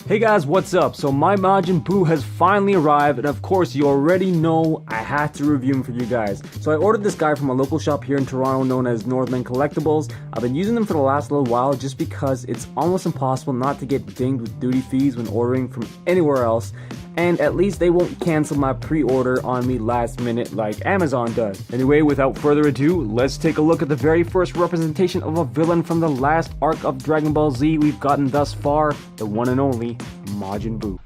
Hey guys, what's up? So my Majin Buu has finally arrived, and of course you already know I had to review him for you guys. So I ordered this guy from a local shop here in Toronto known as Northland Collectibles. I've been using them for the last little while just because it's almost impossible not to get dinged with duty fees when ordering from anywhere else. And at least they won't cancel my pre-order on me last minute like Amazon does. Anyway, without further ado, let's take a look at the very first representation of a villain from the last arc of Dragon Ball Z we've gotten thus far, the one and only Majin Buu.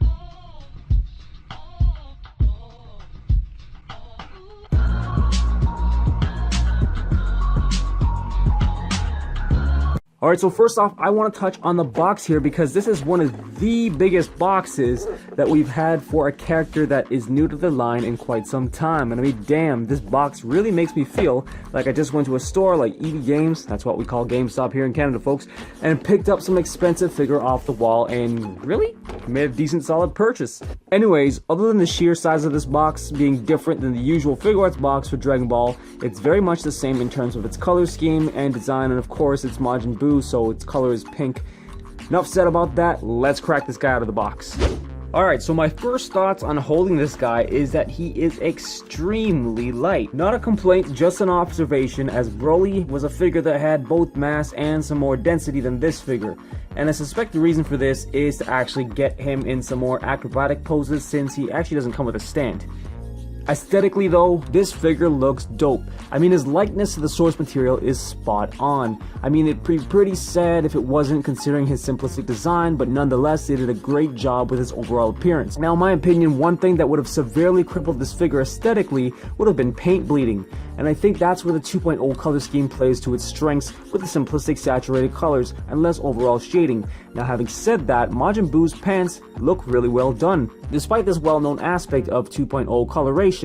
Alright, so first off, I want to touch on the box here because this is one of the biggest boxes that we've had for a character that is new to the line in quite some time. And I mean, damn, this box really makes me feel like I just went to a store like EB Games, that's what we call GameStop here in Canada, folks, and picked up some expensive figure off the wall and really made a decent solid purchase. Anyways, other than the sheer size of this box being different than the usual Figuarts box for Dragon Ball, it's very much the same in terms of its color scheme and design, and of course it's Majin Buu, so its color is pink. Enough said about that, let's crack this guy out of the box. Alright, so my first thoughts on holding this guy is that he is extremely light. Not a complaint, just an observation, as Broly was a figure that had both mass and some more density than this figure. And I suspect the reason for this is to actually get him in some more acrobatic poses since he actually doesn't come with a stand. Aesthetically though, this figure looks dope. I mean, his likeness to the source material is spot on. I mean, it'd be pretty sad if it wasn't considering his simplistic design, but nonetheless, they did a great job with his overall appearance. Now, in my opinion, one thing that would have severely crippled this figure aesthetically would have been paint bleeding. And I think that's where the 2.0 color scheme plays to its strengths with the simplistic saturated colors and less overall shading. Now, having said that, Majin Buu's pants look really well done, despite this well-known aspect of 2.0 coloration.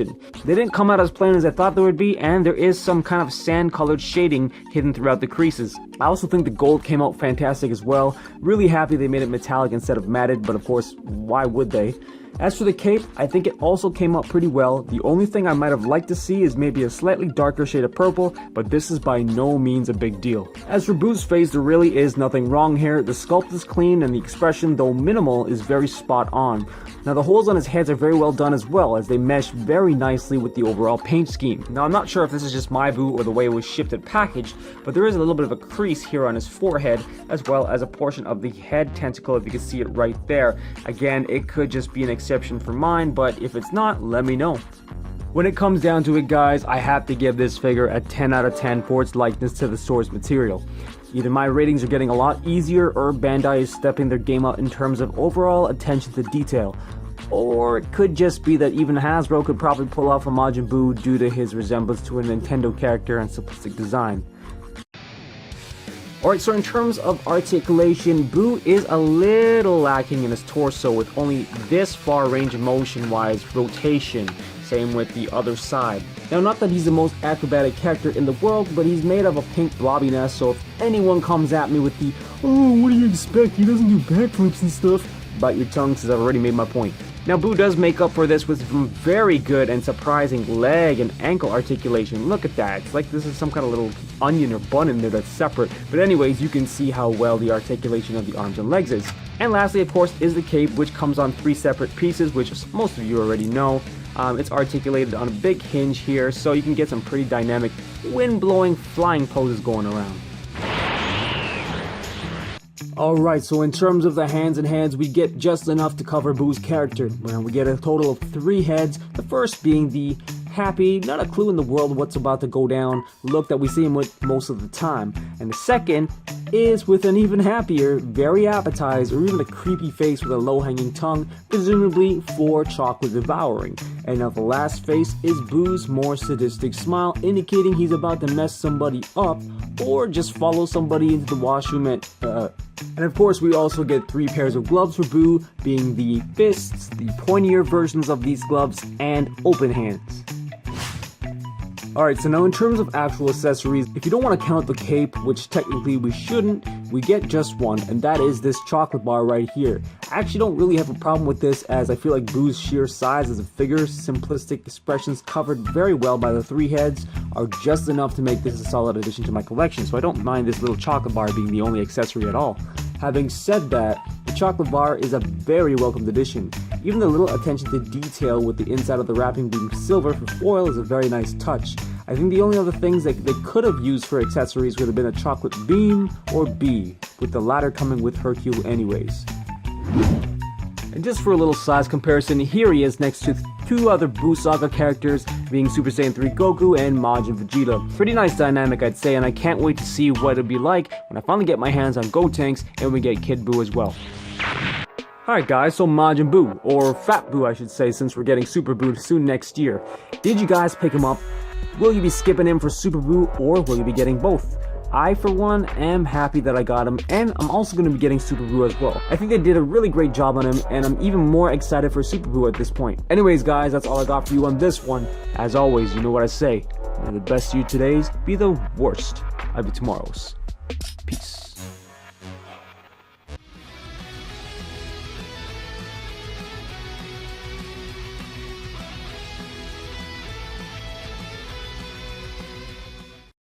They didn't come out as plain as I thought they would be, and there is some kind of sand-colored shading hidden throughout the creases. I also think the gold came out fantastic as well. Really happy they made it metallic instead of matted, but of course, why would they? As for the cape, I think it also came out pretty well. The only thing I might have liked to see is maybe a slightly darker shade of purple, but this is by no means a big deal. As for Buu's face, there really is nothing wrong here. The sculpt is clean and the expression, though minimal, is very spot on. Now the holes on his heads are very well done as well, as they mesh very nicely with the overall paint scheme. Now I'm not sure if this is just my Buu or the way it was shipped and packaged, but there is a little bit of a crease here on his forehead, as well as a portion of the head tentacle, if you can see it right there. Again, it could just be an exception for mine, but if it's not, let me know. When it comes down to it, guys, I have to give this figure a 10 out of 10 for its likeness to the source material. Either my ratings are getting a lot easier, or Bandai is stepping their game up in terms of overall attention to detail. Or it could just be that even Hasbro could probably pull off a Majin Buu due to his resemblance to a Nintendo character and simplistic design. Alright, so in terms of articulation, Buu is a little lacking in his torso with only this far range of motion-wise rotation. Same with the other side. Now, not that he's the most acrobatic character in the world, but he's made of a pink blobbiness, so if anyone comes at me with the, "Oh, what do you expect? He doesn't do backflips and stuff," bite your tongue, since I've already made my point. Now, Buu does make up for this with some very good and surprising leg and ankle articulation. Look at that. It's like this is some kind of little onion or bun in there that's separate. But anyways, you can see how well the articulation of the arms and legs is. And lastly, of course, is the cape, which comes on 3 separate pieces, which most of you already know. It's articulated on a big hinge here, so you can get some pretty dynamic wind-blowing flying poses going around. Alright, so in terms of the hands and heads, we get just enough to cover Buu's character. We get a total of 3 heads, the first being the happy, not a clue in the world what's about to go down look that we see him with most of the time. And the second is with an even happier, very appetized, or even a creepy face with a low-hanging tongue, presumably for chocolate devouring. And now the last face is Buu's more sadistic smile, indicating he's about to mess somebody up, or just follow somebody into the washroom and of course, we also get 3 pairs of gloves for Buu, being the fists, the pointier versions of these gloves, and open hands. Alright, so now in terms of actual accessories, if you don't want to count the cape, which technically we shouldn't, we get just one, and that is this chocolate bar right here. I actually don't really have a problem with this, as I feel like Buu's sheer size as a figure, simplistic expressions covered very well by the 3 heads, are just enough to make this a solid addition to my collection, so I don't mind this little chocolate bar being the only accessory at all. Having said that, the chocolate bar is a very welcomed addition. Even the little attention to detail with the inside of the wrapping being silver for foil is a very nice touch. I think the only other things that they could have used for accessories would have been a chocolate beam or bee, with the latter coming with Hercule anyways. And just for a little size comparison, here he is next to two other Buu Saga characters, being Super Saiyan 3 Goku and Majin Vegeta. Pretty nice dynamic, I'd say, and I can't wait to see what it'll be like when I finally get my hands on Gotenks and we get Kid Buu as well. Alright guys, so Majin Buu, or Fat Buu I should say, since we're getting Super Buu soon next year. Did you guys pick him up? Will you be skipping him for Super Buu, or will you be getting both? I, for one, am happy that I got him, and I'm also going to be getting Super Buu as well. I think they did a really great job on him, and I'm even more excited for Super Buu at this point. Anyways, guys, that's all I got for you on this one. As always, you know what I say. May the best of you todays be the worst of your tomorrows. Peace.